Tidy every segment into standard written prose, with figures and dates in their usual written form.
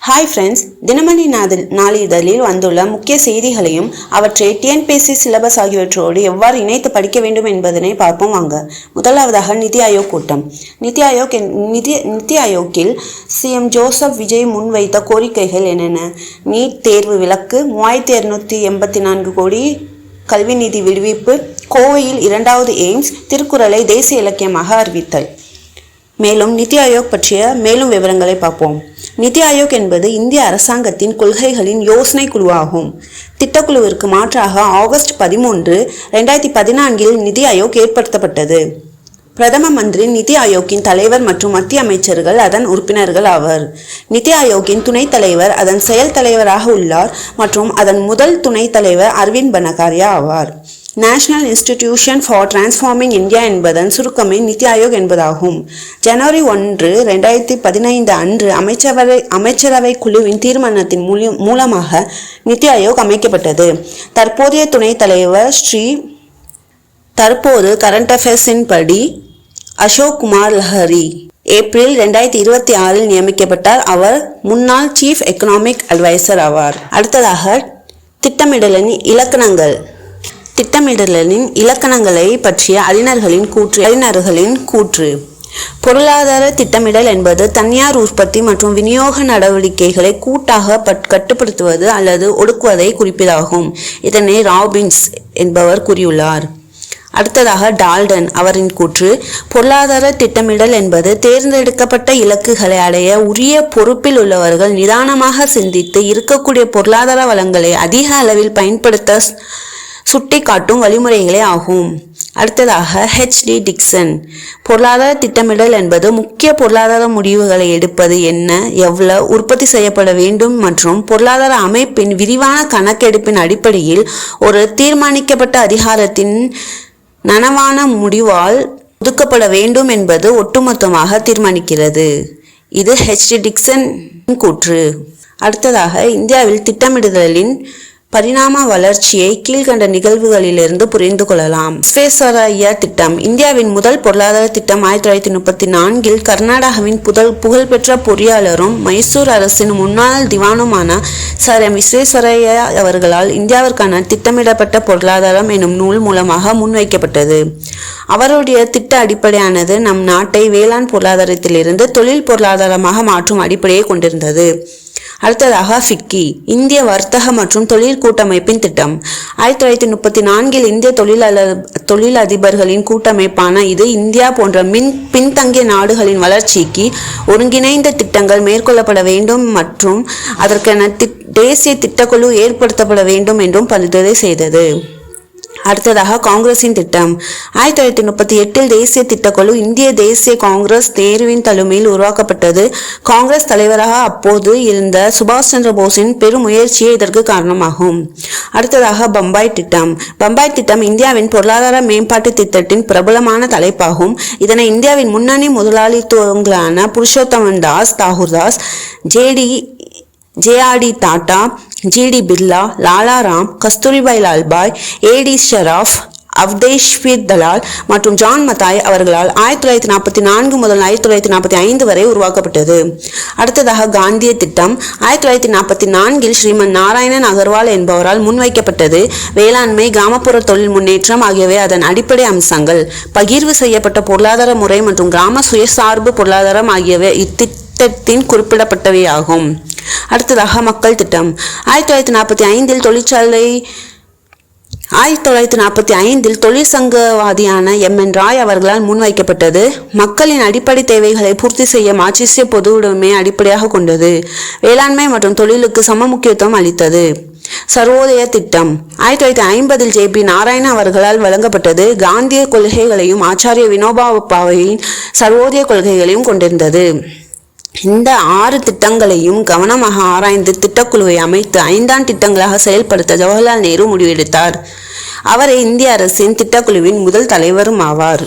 Hi friends, Dinamani நாளிதழில் வந்துள்ள முக்கிய செய்திகளையும் அவற்றை டிஎன்பிஎஸ்சி சிலபஸ் ஆகியவற்றோடு எவ்வாறு இணைத்து படிக்க வேண்டும் என்பதனை பார்ப்போம் வாங்க. முதலாவதாக நிதி ஆயோக் கூட்டம். நிதி ஆயோக்கில் சிஎம் ஜோசப் விஜய் முன்வைத்த கோரிக்கைகள் என்னென்ன? நீட் தேர்வு விலக்கு, 3284 கோடி கல்வி நிதி விடுவிப்பு, கோவையில் 2வது எய்ம்ஸ், திருக்குறளை தேசிய இலக்கியமாக அறிவித்தல். மேலும் நிதி ஆயோக் பற்றிய மேலும் விவரங்களை பார்ப்போம். நிதி ஆயோக் என்பது இந்திய அரசாங்கத்தின் கொள்கைகளின் யோசனை குழுவாகும். திட்டக்குழுவிற்கு மாற்றாக ஆகஸ்ட் 13, 2014 நிதி ஆயோக் ஏற்படுத்தப்பட்டது. பிரதம மந்திரி நிதி ஆயோக்கின் தலைவர் மற்றும் மத்திய அமைச்சர்கள் அதன் உறுப்பினர்கள் ஆவர். நிதி ஆயோக்கின் துணைத் தலைவர் அதன் செயல் தலைவராக உள்ளார் மற்றும் அதன் முதல் துணைத் தலைவர் அரவிந்த் பனகாரியா ஆவார். National institution for transforming India என்பதன் சுருக்கமே நிதி ஆயோக் என்பதாகும். ஜனவரி 1, 2015 அன்று அமைச்சரவை குழுவின் தீர்மானத்தின் மூலமாக நிதி ஆயோக் அமைக்கப்பட்டது. தற்போதைய துணைத் தலைவர் தற்போது கரண்ட் அஃபேர்ஸின் படி அசோக் குமார் லஹரி ஏப்ரல் 2026 நியமிக்கப்பட்டார். அவர் முன்னாள் சீஃப் எக்கனாமிக் அட்வைசர் ஆவார். அடுத்ததாக திட்டமிடலின் இலக்கணங்களை பற்றிய அறிஞர்களின் கூற்று. பொருளாதார திட்டமிடல் என்பது தனியார் உற்பத்தி மற்றும் விநியோக நடவடிக்கைகளை கூட்டாக கட்டுப்படுத்துவது அல்லது ஒடுக்குவதை குறிப்பதாகும். இதனை ராபின்ஸ் என்பவர் கூறியுள்ளார். அடுத்ததாக டால்டன் அவரின் கூற்று. பொருளாதார திட்டமிடல் என்பது தேர்ந்தெடுக்கப்பட்ட இலக்குகளை அடைய உரிய பொறுப்பில் உள்ளவர்கள் நிதானமாக சிந்தித்து இருக்கக்கூடிய பொருளாதார வளங்களை அதிக அளவில் பயன்படுத்த சுட்டி காட்டும் வழிமுறைகளே ஆகும். அடுத்ததாக HD டிக்சன். பொருளாதார திட்டமிடல் என்பது முக்கிய பொருளாதார முடிவுகளை எடுப்பது என்ன, எவ்வளவு உற்பத்தி செய்யப்பட வேண்டும் மற்றும் பொருளாதார அமைப்பின் விரிவான கணக்கெடுப்பின் அடிப்படையில் ஒரு தீர்மானிக்கப்பட்ட அதிகாரத்தின் நனவான முடிவால் ஒதுக்கப்பட வேண்டும் என்பது ஒட்டுமொத்தமாக தீர்மானிக்கிறது. இது HD டிக்சன் கூற்று. அடுத்ததாக இந்தியாவில் திட்டமிடுதலின் பரிணாம வளர்ச்சியை கீழ்கண்ட நிகழ்வுகளிலிருந்து புரிந்து கொள்ளலாம். விஸ்வேஸ்வரய்யா திட்டம். இந்தியாவின் முதல் பொருளாதார திட்டம் 1934 கர்நாடகாவின் புகழ்பெற்ற பொறியாளரும் மைசூர் அரசின் முன்னாள் திவானுமான சர் எம் விஸ்வேஸ்வரய்யா அவர்களால் இந்தியாவிற்கான திட்டமிடப்பட்ட பொருளாதாரம் எனும் நூல் மூலமாக முன்வைக்கப்பட்டது. அவருடைய திட்ட அடிப்படையானது நம் நாட்டை வேளாண் பொருளாதாரத்திலிருந்து தொழில் பொருளாதாரமாக மாற்றும் அடிப்படையை கொண்டிருந்தது. அடுத்ததாக ஃபிக்கி, இந்திய வர்த்தக மற்றும் தொழில் கூட்டமைப்பின் திட்டம். 1934 இந்திய தொழிலதிபர்களின் கூட்டமைப்பான இது இந்தியா போன்ற பின்தங்கிய நாடுகளின் வளர்ச்சிக்கு ஒருங்கிணைந்த திட்டங்கள் மேற்கொள்ளப்பட வேண்டும் மற்றும் அதற்கென தேசிய திட்டக்குழு ஏற்படுத்தப்பட வேண்டும் என்றும் பரிந்துரை செய்தது. அடுத்ததாக காங்கிரசின் திட்டம். 1938 தேசிய திட்டக்குழு இந்திய தேசிய காங்கிரஸ் நேருவின் தலைமையில் உருவாக்கப்பட்டது. காங்கிரஸ் தலைவராக அப்போது இருந்த சுபாஷ் சந்திர போஸின் பெரும் முயற்சியே இதற்கு காரணமாகும். அடுத்ததாக பம்பாய் திட்டம் இந்தியாவின் பொருளாதார மேம்பாட்டு திட்டத்தின் பிரபலமான தலைப்பாகும். இதனை இந்தியாவின் முன்னணி முதலாளித்துவங்களான Purushothaman Das, Tagore Das, JRD Tata, GD Birla, Lala Ram, Kasturibai Lalbhai, AD Shroff, அவதேஷ்வர் Dalal மற்றும் ஜான் மத்தாய் அவர்களால் 1944 முதல் 1945 வரை உருவாக்கப்பட்டது. அடுத்ததாக காந்திய திட்டம். 1944 ஸ்ரீமன் நாராயணன் அகர்வால் என்பவரால் முன்வைக்கப்பட்டது. வேளாண்மை, கிராமப்புற தொழில் முன்னேற்றம் ஆகியவை அதன் அடிப்படை அம்சங்கள். பகிர்வு செய்யப்பட்ட பொருளாதார முறை மற்றும் கிராம சுயசார்பு பொருளாதாரம் ஆகியவை இத்திட்டத்தின் குறிப்பிடப்பட்டவையாகும். அடுத்ததாக மக்கள் திட்டம். 1945 தொழிற்சங்கவாதியான MN ராய் அவர்களால் முன்வைக்கப்பட்டது. மக்களின் அடிப்படை தேவைகளை பூர்த்தி செய்ய மார்க்சிய பொது உடைமை அடிப்படையாக கொண்டது. வேளாண்மை மற்றும் தொழிலுக்கு சம முக்கியத்துவம் அளித்தது. சர்வோதய திட்டம் 1950 JP நாராயணன் அவர்களால் வழங்கப்பட்டது. காந்திய கொள்கைகளையும் ஆச்சாரிய வினோபா பாவேயின் சர்வோதய கொள்கைகளையும் கொண்டிருந்தது. இந்த 6 திட்டங்களையும் கவனமாக ஆராய்ந்து திட்டக்குழுவை அமைத்து 5 திட்டங்களாக செயல்படுத்த ஜவஹர்லால் நேரு முடிவெடுத்தார். அவரே இந்திய அரசின் திட்டக்குழுவின் முதல் தலைவரும் ஆவார்.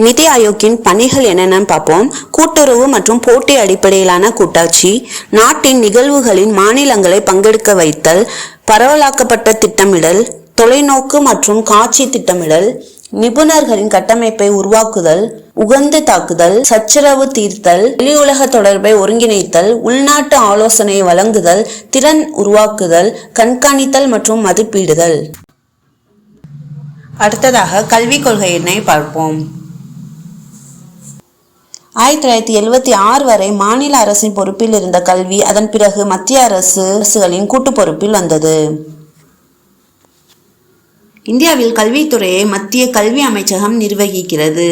நிதி ஆயோக்கின் பணிகள் என்னென்னு பார்ப்போம். கூட்டுறவு மற்றும் போட்டி அடிப்படையிலான கூட்டாட்சி, நாட்டின் நிகழ்வுகளின் மாநிலங்களை பங்கெடுக்க வைத்தல், பரவலாக்கப்பட்ட திட்டமிடல், தொலைநோக்கு மற்றும் காட்சி திட்டமிடல், நிபுணர்களின் கட்டமைப்பை உருவாக்குதல், உகந்து தாக்குதல், சச்சரவு தீர்த்தல், வெளியுலக தொடர்பை ஒருங்கிணைத்தல், உள்நாட்டு ஆலோசனை வழங்குதல், திறன் உருவாக்குதல், கண்காணித்தல் மற்றும் மதிப்பீடுதல். அடுத்ததாக கல்விக் கொள்கையினை பார்ப்போம். 1976 வரை மாநில அரசின் பொறுப்பில் இருந்த கல்வி அதன் பிறகு மத்திய அரசுகளின் கூட்டு பொறுப்பில் வந்தது. இந்தியாவில் கல்வித்துறையை மத்திய கல்வி அமைச்சகம் நிர்வகிக்கிறது.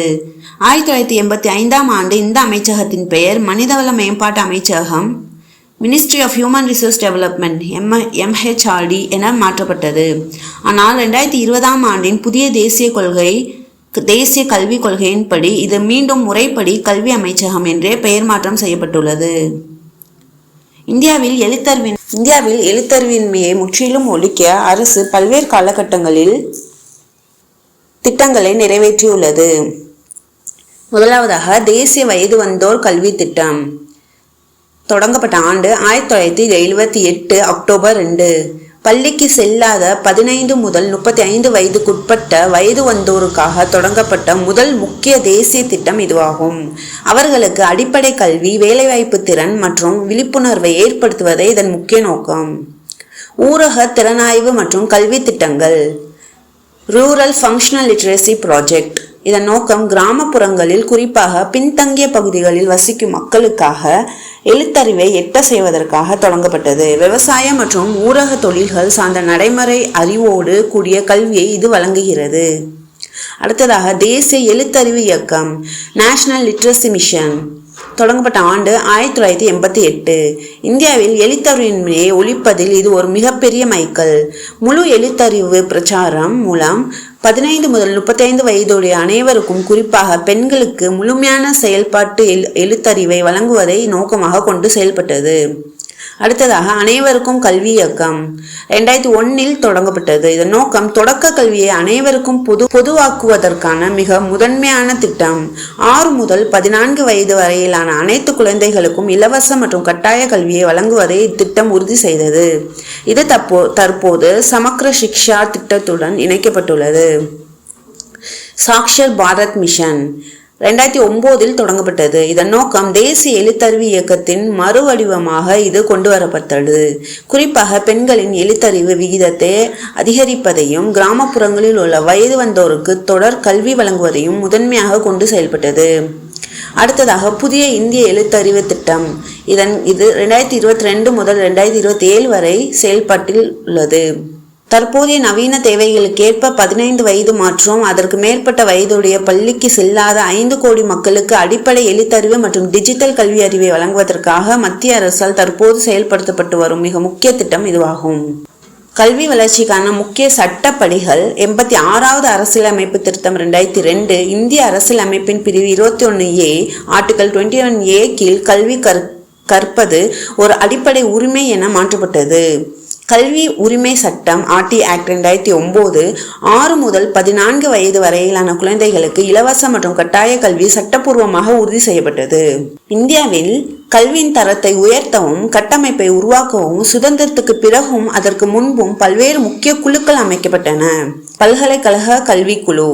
1985ஆம் ஆண்டு இந்த அமைச்சகத்தின் பெயர் மனிதவள மேம்பாட்டு அமைச்சகம், ministry of human resource development MHRD என மாற்றப்பட்டது. ஆனால் 2020ஆம் ஆண்டின் புதிய தேசிய கல்விக் கொள்கையின்படி இது மீண்டும் முறைப்படி கல்வி அமைச்சகம் என்றே பெயர் மாற்றம் செய்யப்பட்டுள்ளது. இந்தியாவில் எழுத்தறிவின்மையை முற்றிலும் ஒழிக்க அரசு பல்வேறு காலகட்டங்களில் திட்டங்களை நிறைவேற்றியுள்ளது. முதலாவதாக தேசிய வயது வந்தோர் கல்வி திட்டம் தொடங்கப்பட்ட ஆண்டு 1978 அக்டோபர் 2. பள்ளிக்கு செல்லாத 15 முதல் 35 வயதுக்குட்பட்ட வயது வந்தோருக்காக தொடங்கப்பட்ட முதல் முக்கிய தேசிய திட்டம் இதுவாகும். அவர்களுக்கு அடிப்படை கல்வி, வேலைவாய்ப்பு திறன் மற்றும் விழிப்புணர்வை ஏற்படுத்துவதே இதன் முக்கிய நோக்கம். ஊரக திறனாய்வு மற்றும் கல்வி திட்டங்கள், ரூரல் ஃபங்க்ஷனல் லிட்ரேசி ப்ராஜெக்ட். இதன் நோக்கம் கிராமப்புறங்களில் குறிப்பாக பின்தங்கிய பகுதிகளில் வசிக்கும் மக்களுக்காக எழுத்தறிவை எட்ட செய்வதற்காக தொடங்கப்பட்டது. விவசாயம் மற்றும் ஊரக தொழில்கள் சார்ந்த நடைமுறை அறிவோடு கூடிய கல்வியை இது வழங்குகிறது. அடுத்ததாக தேசிய எழுத்தறிவு இயக்கம், நேஷனல் லிட்ரஸி மிஷன் தொடங்கப்பட்ட ஆண்டு 1988. இந்தியாவில் எழுத்தறிவின்மையை ஒழிப்பதில் இது ஒரு மிகப்பெரிய மைல்கல். முழு எழுத்தறிவு பிரச்சாரம் மூலம் 15 முதல் 35 வயதுடைய அனைவருக்கும், குறிப்பாக பெண்களுக்கு முழுமையான செயல்பாட்டு எழுத்தறிவை வழங்குவதை நோக்கமாக கொண்டு செயல்பட்டது. அடுத்ததாக அனைவருக்கும் கல்வி இயக்கம் 2001 தொடங்கப்பட்டது. இதன் நோக்கம் தொடக்க கல்வியை அனைவருக்கும் பொதுவாக்குவதற்கான மிக முதன்மையான திட்டம். 6 முதல் 14 வயது வரையிலான அனைத்து குழந்தைகளுக்கும் இலவச மற்றும் கட்டாய கல்வியை வழங்குவதை இத்திட்டம் உறுதி செய்தது. இது தற்போது சமக்ர சிக்ஷா திட்டத்துடன் இணைக்கப்பட்டுள்ளது. சாக்ஷர் பாரத் மிஷன் 2009 தொடங்கப்பட்டது. இதன் நோக்கம் தேசிய எழுத்தறிவு இயக்கத்தின் மறுவடிவமாக இது கொண்டு வரப்பட்டது. குறிப்பாக பெண்களின் எழுத்தறிவு விகிதத்தை அதிகரிப்பதையும் கிராமப்புறங்களில் உள்ள வயது வந்தோருக்கு தொடர் கல்வி வழங்குவதையும் முதன்மையாக கொண்டு செயல்பட்டது. அடுத்ததாக புதிய இந்திய எழுத்தறிவு திட்டம். இது 2022 முதல் 2027 வரை செயல்பாட்டில் உள்ளது. தற்போதைய நவீன தேவைகளுக்கேற்ப 15 வயது மற்றும் அதற்கு மேற்பட்ட வயதுடைய பள்ளிக்கு செல்லாத 5 கோடி மக்களுக்கு அடிப்படை எழுத்தறிவு மற்றும் டிஜிட்டல் கல்வி அறிவை வழங்குவதற்காக மத்திய அரசால் தற்போது செயல்படுத்தப்பட்டு வரும் மிக முக்கிய திட்டம் இதுவாகும். கல்வி வளர்ச்சிக்கான முக்கிய சட்டப்படிகள் 86வது அரசியலமைப்பு திருத்தம் 2002, இந்திய அரசியலமைப்பின் பிரிவு 21A ஆர்டிகல் 21A கீழ் கல்வி கற்பது ஒரு அடிப்படை உரிமை என மாற்றப்பட்டது. கல்வி உரிமை சட்டம் RT ஆக்ட் 2009 6 முதல் 14 வயது வரையிலான குழந்தைகளுக்கு இலவச மற்றும் கட்டாய கல்வி சட்டப்பூர்வமாக உறுதி செய்யப்பட்டது. இந்தியாவில் கல்வியின் தரத்தை உயர்த்தவும் கட்டமைப்பை உருவாக்கவும் சுதந்திரத்துக்கு பிறகும் அதற்கு முன்பும் பல்வேறு முக்கிய குழுக்கள் அமைக்கப்பட்டன. பல்கலைக்கழக கல்விக்குழு,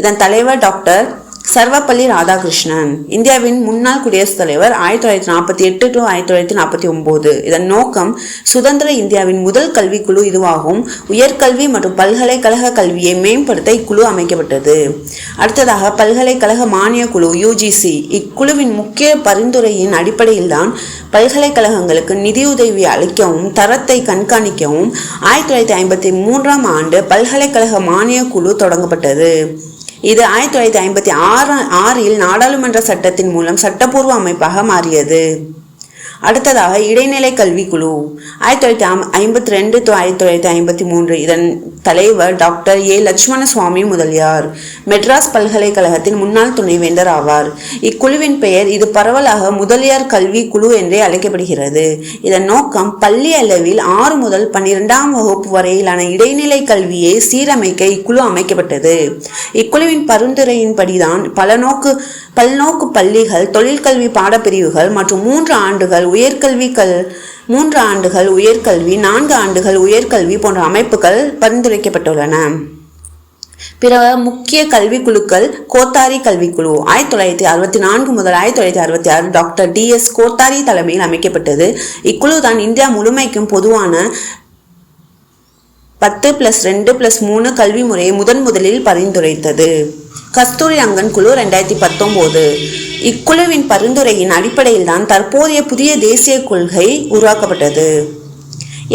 இதன் தலைவர் டாக்டர் சர்வப்பள்ளி ராதாகிருஷ்ணன், இந்தியாவின் முன்னாள் குடியரசுத் தலைவர் 1948 to 1949. இதன் நோக்கம் சுதந்திர இந்தியாவின் முதல் கல்விக்குழு இதுவாகும். உயர்கல்வி மற்றும் பல்கலைக்கழக கல்வியை மேம்படுத்த இக்குழு அமைக்கப்பட்டது. அடுத்ததாக பல்கலைக்கழக மானிய குழு UGC. இக்குழுவின் முக்கிய பரிந்துரையின் அடிப்படையில்தான் பல்கலைக்கழகங்களுக்கு நிதியுதவி அளிக்கவும் தரத்தை கண்காணிக்கவும் 1953ஆம் ஆண்டு பல்கலைக்கழக மானிய குழு தொடங்கப்பட்டது. இது 1956இல் நாடாளுமன்ற சட்டத்தின் மூலம் சட்டப்பூர்வ அமைப்பாக மாறியது. அடுத்ததாக இடைநிலை கல்விக்குழு 1952 to 1953. இதன் தலைவர் டாக்டர் A. லட்சுமண சுவாமி முதலியார், மெட்ராஸ் பல்கலைக்கழகத்தின் முன்னாள் துணைவேந்தர் ஆவார். இக்குழுவின் பெயர் இது பரவலாக முதலியார் கல்வி குழு என்றே அழைக்கப்படுகிறது. இதன் நோக்கம் பள்ளி அளவில் 6 முதல் 12ஆம் வகுப்பு வரையிலான இடைநிலை கல்வியை சீரமைக்க இக்குழு அமைக்கப்பட்டது. இக்குழுவின் பரிந்துரையின்படிதான் பல்நோக்கு பள்ளிகள், தொழிற்கல்வி பாடப்பிரிவுகள் மற்றும் 3 ஆண்டுகள் உயர்கல்வி 3 ஆண்டுகள் உயர்கல்வி, 4 ஆண்டுகள் உயர்கல்வி போன்ற அமைப்புகள் பரிந்துரைக்கப்பட்டுள்ளன. பிற முக்கிய கல்விக்குழுக்கள் கோத்தாரி கல்விக்குழு 1964 முதல் 1966 டாக்டர் DS கோத்தாரி தலைமையில் அமைக்கப்பட்டது. இக்குழு தான் இந்தியா முழுமைக்கும் பொதுவான 10+2+3 கல்வி முறையை முதலில் பரிந்துரைத்தது. கஸ்தூரி ரங்கன் குழு 2019. இக்குழுவின் பரிந்துரையின் அடிப்படையில் தான் தற்போதைய புதிய தேசிய கொள்கை உருவாக்கப்பட்டது.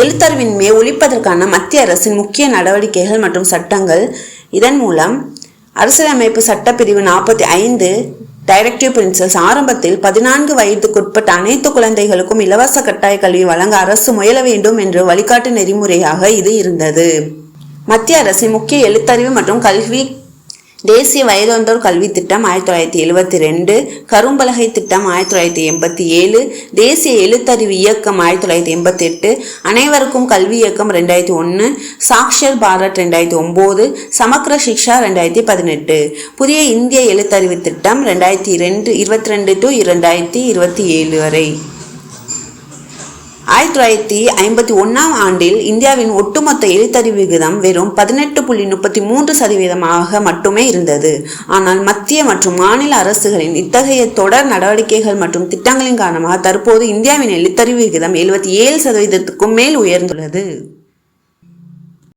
எழுத்தறிவின்மையை ஒழிப்பதற்கான மத்திய அரசின் முக்கிய நடவடிக்கைகள் மற்றும் சட்டங்கள். இதன் மூலம் அரசியலமைப்பு சட்டப்பிரிவு 45 டைரக்டிவ் பிரின்சிபல்ஸ் ஆரம்பத்தில் 14 வயதுக்குட்பட்ட அனைத்து குழந்தைகளுக்கும் இலவச கட்டாய கல்வி வழங்க அரசு முயல வேண்டும் என்று வழிகாட்டு நெறிமுறையாக இது இருந்தது. மத்திய அரசின் முக்கிய எழுத்தறிவு மற்றும் கல்வி தேசிய வயதொந்தோர் கல்வி திட்டம் 1972, கரும்பலகை திட்டம் 1987, தேசிய எழுத்தறிவு இயக்கம் 1988, அனைவருக்கும் கல்வி இயக்கம் 2001, சாக்ஷர் பாரத் 2009, சமக்ர சிக்ஷா 2018, புதிய இந்திய எழுத்தறிவு திட்டம் 2022 to 2027 வரை. 1951ஆம் ஆண்டில் இந்தியாவின் ஒட்டுமொத்த எழுத்தறிவு விகிதம் வெறும் 18.33% மட்டுமே இருந்தது. ஆனால் மத்திய மற்றும் மாநில அரசுகளின் இத்தகைய தொடர் நடவடிக்கைகள் மற்றும் திட்டங்களின் காரணமாக தற்போது இந்தியாவின் எழுத்தறிவு விகிதம் 77%க்கும் மேல் உயர்ந்துள்ளது.